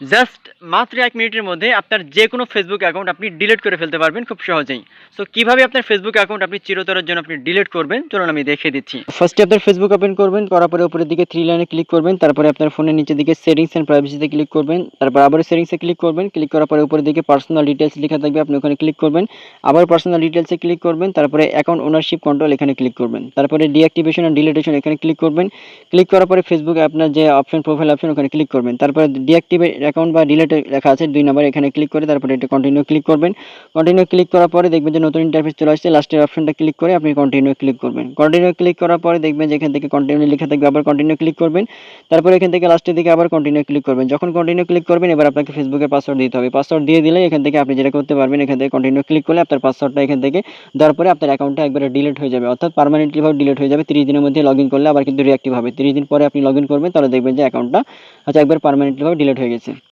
Just মাত্র ১ মিনিটের মধ্যে আপনার যেকোনো ফেসবুক অ্যাকাউন্ট আপনি ডিলিট করে ফেলতে পারবেন খুব সহজেই। সো কিভাবে আপনার ফেসবুক অ্যাকাউন্ট আপনি চিরতরের জন্য আপনি ডিলিট করবেন চলুন আমি দেখিয়ে দিচ্ছি। ফার্স্টে আপনার ফেসবুক ওপেন করবেন, করার পরে উপরের দিকে 3 লাইনে ক্লিক করবেন, তারপরে আপনার ফোনের নিচের দিকে সেটিংস এন্ড প্রাইভেসিতে ক্লিক করবেন, তারপর আবারও সেটিংসে ক্লিক করবেন, ক্লিক করার পরে উপরের দিকে পার্সোনাল ডিটেইলস লেখা থাকবে আপনি ওখানে ক্লিক করবেন, আবার পার্সোনাল ডিটেইলসে ক্লিক করবেন, তারপরে অ্যাকাউন্ট ওনারশিপ কন্ট্রোল এখানে ক্লিক করবেন, তারপরে ডিঅ্যাক্টিভেশন এন্ড ডিলিটেশন এখানে ক্লিক করবেন, ক্লিক করার পরে ফেসবুক আপনার যে অপশন প্রোফাইল অপশন ওখানে ক্লিক করবেন, তারপরে ডিঅ্যাক্টিভেট অ্যাকাউন্ট বা ডিলিট লেখা আছে 2 নম্বরে এখানে ক্লিক করে তারপরে এটা কন্টিনিউ ক্লিক করবেন। কন্টিনিউ ক্লিক করার পরে দেখবেন যে নতুন ইন্টারফেস চলে আসছে, লাস্টের অপশনটা ক্লিক করে আপনি কন্টিনিউ ক্লিক করবেন। কন্টিনিউ ক্লিক করার পরে দেখবেন যে এখান থেকে কন্টিনিউ লেখা থাকবে, আবার কন্টিনিউ ক্লিক করবেন, তারপরে এখান থেকে লাস্টের দিকে আবার কন্টিনিউ ক্লিক করবেন। যখন কন্টিনিউ ক্লিক করবেন এবার আপনাকে ফেসবুকের পাসওয়ার্ড দিতে হবে। পাসওয়ার্ড দিয়ে দিলে এখান থেকে আপনি যেটা করতে পারবেন, এখান থেকে কন্টিনিউ ক্লিক করলে আপনার পাসওয়ার্ডটা এখান থেকে দেওয়ার পরে আপনার অ্যাকাউন্টটা একবারে ডিলিট হয়ে যাবে, অর্থাৎ পার্মানেন্টলি ভাবে ডিলিট হয়ে যাবে। 30 দিনের মধ্যে লগইন করলে আবার কিন্তু রিঅ্যাক্টিভ হবে। 30 দিন পরে আপনি লগইন করবেন তাহলে দেখবেন যে অ্যাকাউন্টটা একবার পার্মানেন্টলি ভাবে ডিলিট হয়ে গেছে।